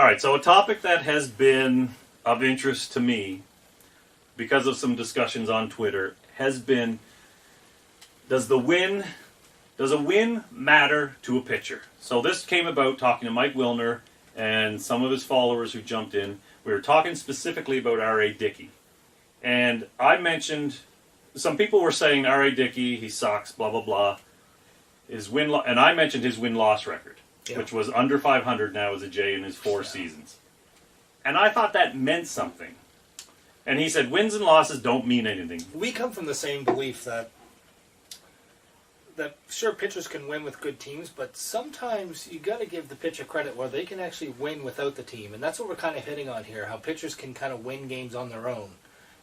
right, so a topic that has been of interest to me because of some discussions on Twitter has been, does a win matter to a pitcher? So this came about talking to Mike Wilner and some of his followers who jumped in. We were talking specifically about R.A. Dickey. And I mentioned, some people were saying R.A. Dickey, he sucks, blah, blah, blah. And I mentioned his win-loss record, which was under 500 now as a J in his 4 seasons. And I thought that meant something. And he said, wins and losses don't mean anything. We come from the same belief that sure, pitchers can win with good teams, but sometimes you got to give the pitcher credit where they can actually win without the team. And that's what we're kind of hitting on here, how pitchers can kind of win games on their own.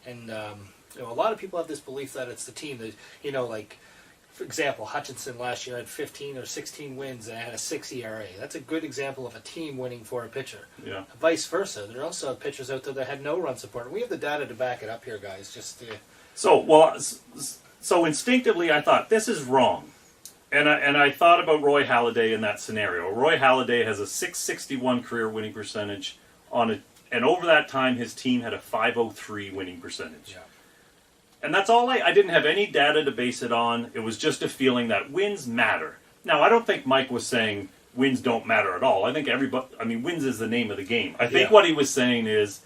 And a lot of people have this belief that it's the team. That, like, for example, Hutchinson last year had 15 or 16 wins and had a 6 ERA. That's a good example of a team winning for a pitcher. Yeah. Vice versa. There are also pitchers out there that had no run support. And we have the data to back it up here, guys. So instinctively I thought, this is wrong. And I thought about Roy Halladay in that scenario. Roy Halladay has a .661 career winning percentage and over that time his team had a .503 winning percentage. Yeah. And that's all I didn't have any data to base it on. It was just a feeling that wins matter. Now, I don't think Mike was saying wins don't matter at all. I think wins is the name of the game. I think what he was saying is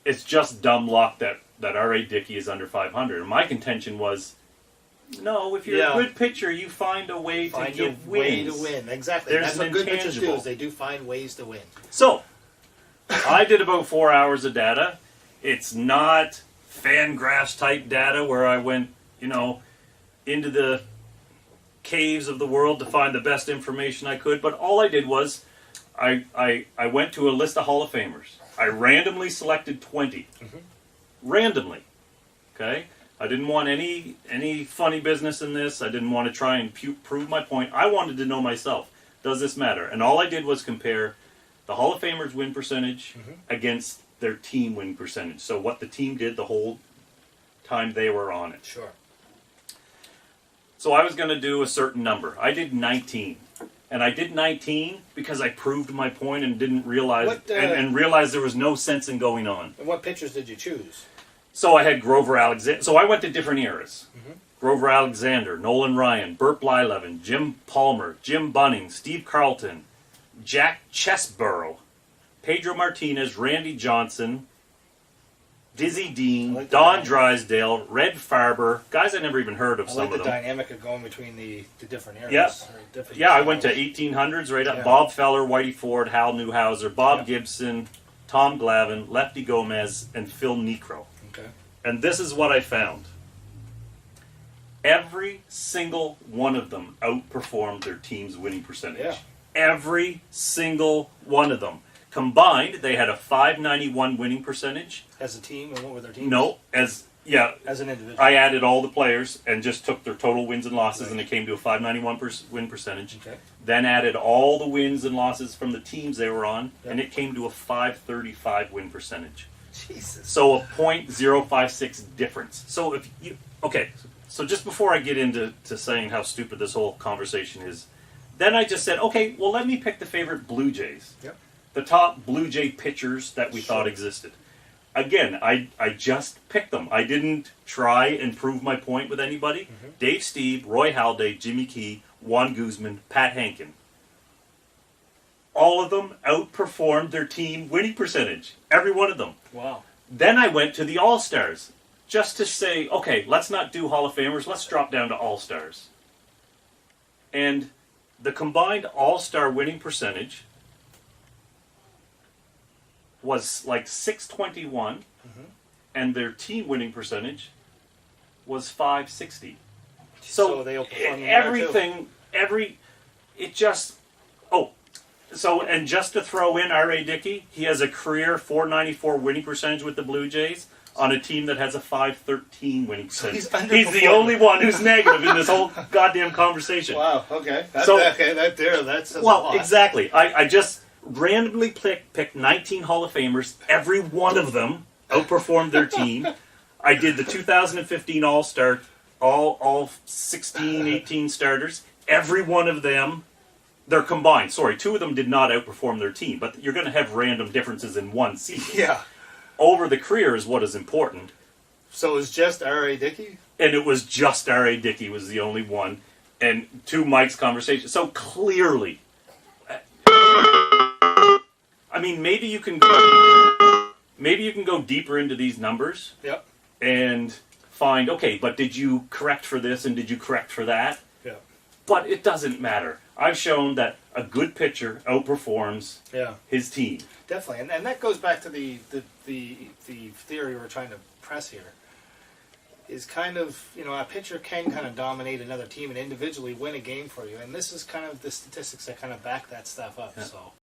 it's just dumb luck that R.A. Dickey is under 500. And my contention was, no, if you're a good pitcher, you find a way to give wins. Way to win, exactly. There's That's what good pitchers do, intangible. is they do find ways to win. So, I did about 4 hours of data. It's not Fangraphs type data where I went, into the caves of the world to find the best information I could. But all I did was I went to a list of Hall of Famers. I randomly selected 20. Mm-hmm. Randomly. Okay? I didn't want any funny business in this. I didn't want to try and prove my point. I wanted to know myself. Does this matter? And all I did was compare the Hall of Famers' win percentage against their team win percentage. So what the team did the whole time they were on it. Sure. So I was going to do a certain number. I did 19. And I did 19 because I proved my point and didn't realize and realized there was no sense in going on. And what pitchers did you choose? So I had Grover Alexander. So I went to different eras. Mm-hmm. Grover Alexander, Nolan Ryan, Burt Blyleven, Jim Palmer, Jim Bunning, Steve Carlton, Jack Chesborough, Pedro Martinez, Randy Johnson, Dizzy Dean, Don Drysdale, Red Farber, guys I never even heard of. Some of them. I like the dynamic of going between the different eras. Yeah, I went to 1800s right up. Yeah. Bob Feller, Whitey Ford, Hal Newhouser, Bob Gibson, Tom Glavine, Lefty Gomez, and Phil Necro. Okay. And this is what I found. Every single one of them outperformed their team's winning percentage. Yeah. Every single one of them. Combined, they had a .591 winning percentage. As a team, and what were their teams? No, as an individual. I added all the players and just took their total wins and losses, and it came to a .591 win percentage. Okay. Then added all the wins and losses from the teams they were on, and it came to a .535 win percentage. Jesus. So a .056 difference. So so just before I get into saying how stupid this whole conversation is, then I just said, okay, well, let me pick the favorite Blue Jays. Yep. The top Blue Jay pitchers that we thought existed. Again, I just picked them. I didn't try and prove my point with anybody. Mm-hmm. Dave Steve, Roy Halladay, Jimmy Key, Juan Guzman, Pat Hankin. All of them outperformed their team winning percentage. Every one of them. Wow. Then I went to the All-Stars. Just to say, okay, let's not do Hall of Famers. Let's drop down to All-Stars. And the combined All-Star winning percentage was like .621, and their team winning percentage was .560. So they everything, and just to throw in R.A. Dickey, he has a career .494 winning percentage with the Blue Jays on a team that has a .513 winning percentage. He's the only one who's negative in this whole goddamn conversation. Wow, okay. That's a lot. Exactly. I just randomly picked 19 Hall of Famers. Every one of them outperformed their team. I did the 2015 All-Star, all 16, 18 starters. Every one of them They're combined. Sorry, 2 of them did not outperform their team, but you're going to have random differences in one season. Yeah. Over the career is what is important. So it was just R.A. Dickey? And it was just R.A. Dickey was the only one. And to Mike's conversation. So clearly, I mean, maybe you can go deeper into these numbers. Yep. And find, okay, but did you correct for this and did you correct for that? Yeah. But it doesn't matter. I've shown that a good pitcher outperforms his team. Definitely, and that goes back to the theory we're trying to press here. Is kind of, a pitcher can kind of dominate another team and individually win a game for you, and this is kind of the statistics that kind of back that stuff up. Yeah. So.